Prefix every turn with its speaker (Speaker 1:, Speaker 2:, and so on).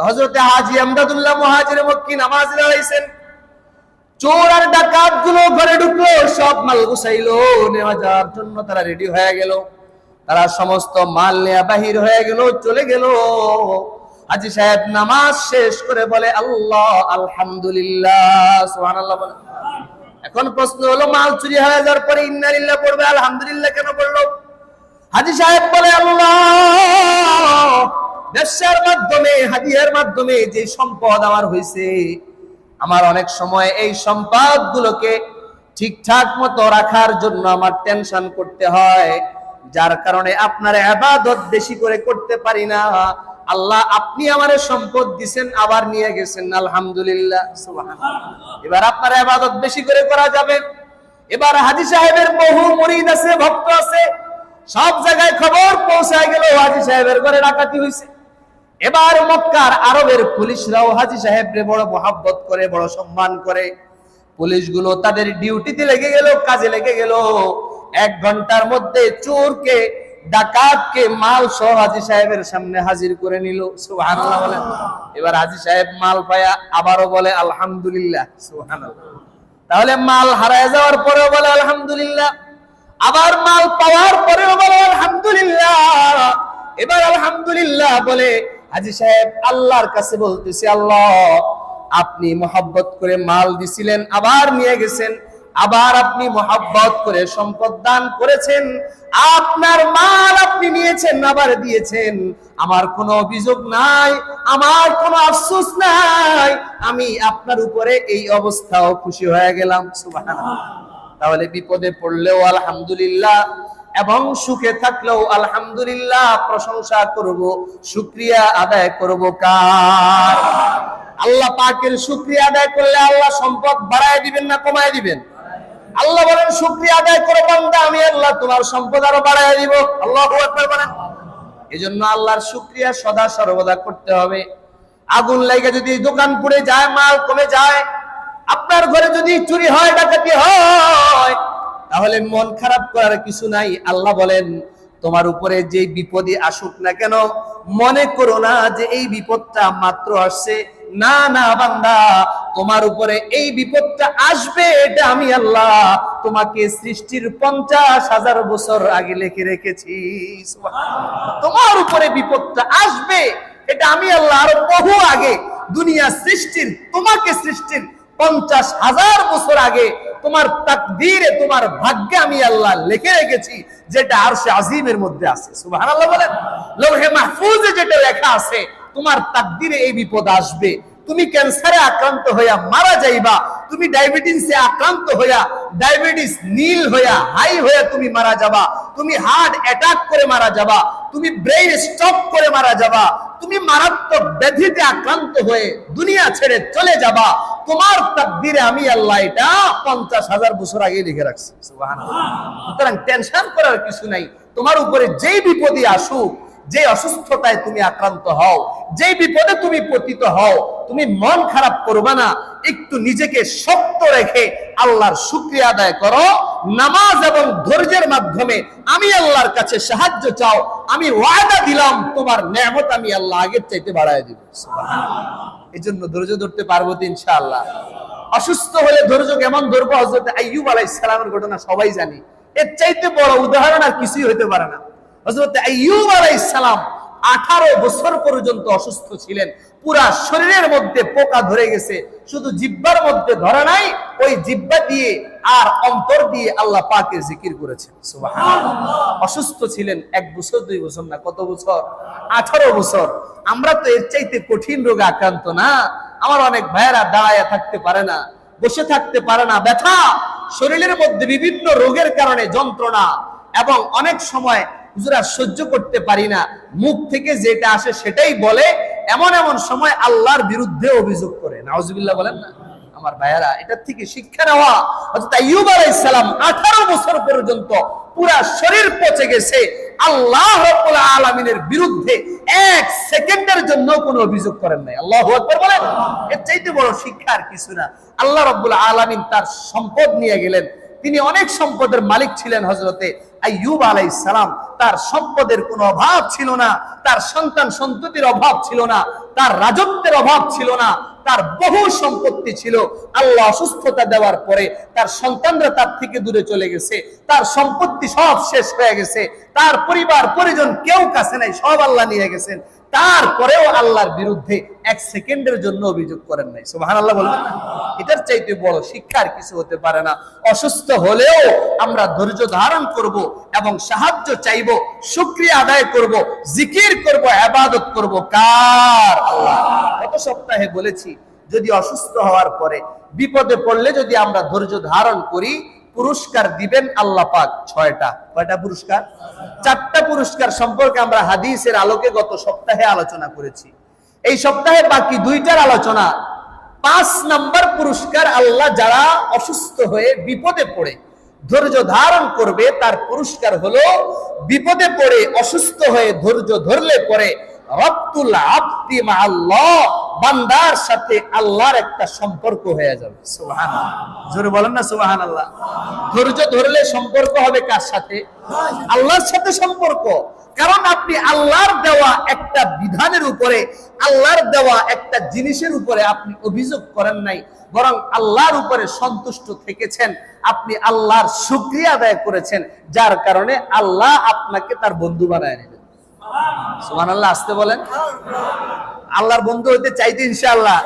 Speaker 1: হযরতে হাজী আমদাদুল্লাহ মুহাজির মক্কি নামাজ দাঁড়াইছেন, চোর আর ডাকাত গুলো ঘরে ঢুকলো, সব মাল গুছাইলো, নেওয়া যাওয়ার জন্য তারা রেডি হয়ে গেল। তারা সমস্ত মাল নিয়ে বাহির হয়ে গেল, চলে গেল। হাজী সাহেব নামাজ শেষ করে বলে আল্লাহ আলহামদুলিল্লাহ, সুবহানাল্লাহ বলে। এখন প্রশ্ন হলো, মাল চুরি হয়ে যাওয়ার পরে ইন্না লিল্লাহ পড়বে, আলহামদুলিল্লাহ কেন পড়লো? হাজী সাহেব বলে আল্লাহ, ব্যবসার মাধ্যমে, হাদিয়ার মাধ্যমে যে সম্পদ আমার হয়েছে, আমার অনেক সময় এই সম্পদ গুলোকে ঠিকঠাক মতো রাখার জন্য আমার টেনশন করতে হয়, যার কারণে আপনার ইবাদত বেশি করে করতে পারি না। আল্লাহ আপনি আমারে সম্পদ দিবেন, আবার নিয়ে গেছেন, আলহামদুলিল্লাহ, সুবহানাল্লাহ। এবার আপনার ইবাদত বেশি করে করা যাবে। এবার হাজী সাহেবের বহু মুরিদ আছে, ভক্ত আছে, সব জায়গায় খবর পৌঁছায় গেল হাজী সাহেবের ঘরে ডাকাতি হয়েছে। এবার মক্কার আরবের পুলিশরাও হাজী সাহেবরে বড় মহব্বত করে, বড় সম্মান করে। পুলিশগুলো তাদের ডিউটিতে লেগে গেল, কাজে লেগে গেল। 1 ঘন্টার মধ্যে চোরকে, ডাকাতকে মাল সহ হাজী সাহেবের সামনে হাজির করে নিল, সুবহানাল্লাহ বলেন। এবার হাজী সাহেব মাল পায়া আবারও বলে আলহামদুলিল্লাহ, সুবহানাল্লাহ। তাহলে মাল হারায় যাওয়ার পরেও বলে আলহামদুলিল্লাহ, আবার মাল পাওয়ার পরেও বলে আলহামদুলিল্লাহ। এবার আলহামদুলিল্লাহ বলে হাজী সাহেব আল্লাহর কাছে বলতেছে, আল্লাহ আপনি মহব্বত করে মাল দিছিলেন, আবার নিয়ে গেছেন, আবার আপনি মহব্বত করে সম্পদ দান করেছেন, আপনার মাল আপনি নিয়েছেন, আবার দিয়েছেন, আমার কোনো অভিযোগ নাই, আমার কোনো আফসোস নাই, আমি আপনার উপরে এই অবস্থাও খুশি হয়ে গেলাম, সুবহানাল্লাহ। তাহলে বিপদে পড়লেও আলহামদুলিল্লাহ এবং সুখে থাকলেও আলহামদুলিল্লাহ প্রশংসা করব, শুকরিয়া আদায় করব কার? আল্লাহ পাকের শুকরিয়া আদায় করলে আল্লাহ সম্পদ বাড়ায় দিবেন না কমায় দিবেন? আল্লাহ বলেন শুকরিয়া আদায় করো বান্দা, আমি আল্লাহ তোমার সম্পদ আরো বাড়ায় দিব। আল্লাহু আকবার বলেন। এজন্য আল্লাহর শুকরিয়া সদা সর্বদা করতে হবে। আগুন লাগে যদি দোকান পুড়ে যায়, মাল কমে যায়, আপনার ঘরে যদি চুরি হয়, ডাকাতি হয়, তাহলে মন খারাপ করার কিছু নাই। আল্লাহ বলেন তোমার উপরে যে বিপদই আসুক না কেন, মনে করো না যে এই বিপদটা মাত্র আসছে। না না বান্দা, তোমার উপরে এই বিপদটা আসবে, এটা আমি আল্লাহ তোমাকে সৃষ্টির 50,000 বছর আগে লিখে রেখেছি। তোমার উপরে বিপদটা আসবে, এটা আমি আল্লাহ আরো বহু আগে, দুনিয়া সৃষ্টির, তোমাকে সৃষ্টির 50,000 বছর আগে তোমার তাকদীরে, তোমার ভাগ্যে আমি আল্লাহ লিখে রেখেছি, যেটা আরশে আজিমের মধ্যে আছে, সুবহানাল্লাহ বলেন। লৌহে মাহফুজে যেটা লেখা আছে, তোমার তাকদীরে এই বিপদ আসবে। তুমি ক্যান্সারে আক্রান্ত হইয়া মারা যাইবা, তুমি ডায়াবেটিসে আক্রান্ত হইয়া ডায়াবেটিস নীল হইয়া হাই হইয়া তুমি মারা যাবা, তুমি হার্ট অ্যাটাক করে মারা যাবা, তুমি ব্রেইন স্ট্রোক করে মারা যাবা, তুমি মারাত্মক ব্যাধিতে আক্রান্ত হয়ে দুনিয়া ছেড়ে চলে যাবা। তোমার তাকদীরে আমি আল্লাহ এটা 50,000 বছর আগে লিখে রাখছি, সুবহানাল্লাহ। সুতরাং টেনশন করার কিছু নাই। তোমার উপরে যেই বিপদই আসুক, যে অসুস্থতায় তুমি আক্রান্ত হও, যে বিপদে তুমি পতিত হও, তুমি মন খারাপ করবে না। একটু নিজেকে শক্ত রেখে আল্লাহর শুকরিয়া আদায় করো। নামাজ এবং ধৈর্যের মাধ্যমে আমি আল্লাহর কাছে সাহায্য চাও। আমি ওয়াদা দিলাম তোমার নেয়ামত আমি আল্লাহ আগের চাইতে বাড়ায় দিব, সুবহানাল্লাহ। এই জন্য ধৈর্য ধরতে পারবো তো ইনশাআল্লাহ। অসুস্থ হলে ধৈর্য কেমন ধরবো? হযরত আইয়ুব আলাইহিস সালামের ঘটনা সবাই জানি। এর চাইতে বড় উদাহরণ আর কিছুই হতে পারে না। হযরত আইয়ুব আলাইহিস সালাম 18 বছর পর্যন্ত অসুস্থ ছিলেন। পুরা শরীরের মধ্যে পোকা ধরে গেছে, শুধু জিহ্বার মধ্যে ধরা নাই, ওই জিহ্বা দিয়ে আর অন্তর দিয়ে আল্লাহ পাকের জিকির করেছেন, সুবহানাল্লাহ। অসুস্থ ছিলেন 1 বছর 2 বছর না, কত বছর? 18 বছর। আমরা তো এর চাইতে কঠিন রোগে আক্রান্ত না। আমার অনেক ভাইয়েরা দাঁড়ায় থাকতে পারে না, বসে থাকতে পারে না, ব্যথা শরীরের মধ্যে বিভিন্ন রোগের কারণে যন্ত্রণা, এবং অনেক সময় হুজুরা সহ্য করতে পারি না, মুখ থেকে যেটা আসে সেটাই বলে, এমন এমন সময় আল্লাহর বিরুদ্ধে অভিযোগ করে, নাউজুবিল্লাহ বলেন না। আমার ভাইয়ারা, এটা থেকে শিক্ষা নেওয়া। হযরত আইয়ুব আলাইহিস সালাম 18 বছর পর্যন্ত পুরা শরীর পচে গেছে, আল্লাহ রাব্বুল আলামিনের বিরুদ্ধে 1 সেকেন্ডের জন্য কোনো অভিযোগ করেন নাই। আল্লাহু আকবার বলেন। এর চাইতে বড় শিক্ষা আর কিছু না। আল্লাহ রাব্বুল আলামিন তার সম্পদ নিয়ে গেলেন, তিনি অনেক সম্পদের মালিক ছিলেন। হযরতে আইয়ুব আলাইহিস সালাম, তার সম্পদের কোনো অভাব ছিল না, তার সন্তান সন্ততির অভাব ছিল না, তার রাজত্বের অভাব ছিল না, তার বহু সম্পত্তি ছিল। আল্লাহ অসুস্থতা দেওয়ার পরে তার সন্তানরা তার থেকে দূরে চলে গেছে, তার সম্পত্তি সব শেষ হয়ে গেছে, তার পরিবার পরিজন কেউ কাছে নাই, সব আল্লাহ নিয়ে গেছেন। তারপরেও আল্লাহর বিরুদ্ধে এক সেকেন্ডের জন্য অভিযোগ করেন নাই। সুবহানাল্লাহ বলবেন না? এটার চাইতে বড় শিক্ষার কিছু হতে পারে না। অসুস্থ হলেও আমরা ধৈর্য ধারণ করব এবং সাহায্য চাইব, শুকরিয়া আদায় করব, জিকির করব, ইবাদত করব। কার? আল্লাহ। গত সপ্তাহে বলেছি, যদি অসুস্থ হওয়ার পরে বিপদে পড়লে যদি আমরা ধৈর্য ধারণ করি, পুরস্কার দিবেন আল্লাহ পাক 6টা। কয়টা পুরস্কার? 4টা পুরস্কার সম্পর্কে আমরা হাদিসের আলোকে গত সপ্তাহে আলোচনা করেছি। এই সপ্তাহে বাকি 2টার আলোচনা। 5 নাম্বার পুরস্কার, আল্লাহ যারা অসুস্থ হয়ে বিপদে পড়ে ধৈর্য ধারণ করবে, তার পুরস্কার হলো বিপদে পড়ে অসুস্থ হয়ে ধৈর্য ধরলে পরে রাব্তুল আবদি মা আল্লাহ, বান্দার সাথে আল্লাহর একটা সম্পর্ক হয়ে যাবে। সুবহানাল্লাহ, জোরে বলেন না সুবহানাল্লাহ। ধৈর্য ধরলে সম্পর্ক হবে কার সাথে? আল্লাহর সাথে সম্পর্ক। কারণ আপনি আল্লাহর দেওয়া একটা বিধানের উপরে, আল্লাহর দেওয়া একটা জিনিসের উপরে আপনি অভিযোগ করেন নাই, বরং আল্লাহর উপরে সন্তুষ্ট থেকেছেন। আপনি আল্লাহর শুকরিয়া আদায় করেছেন, যার কারণে আল্লাহ আপনাকে তার বন্ধু বানায় নেবেন। সুবহানাল্লাহ, আসতে বলেন। আল্লাহর বন্ধু হইতে চাইতে ইনশাআল্লাহ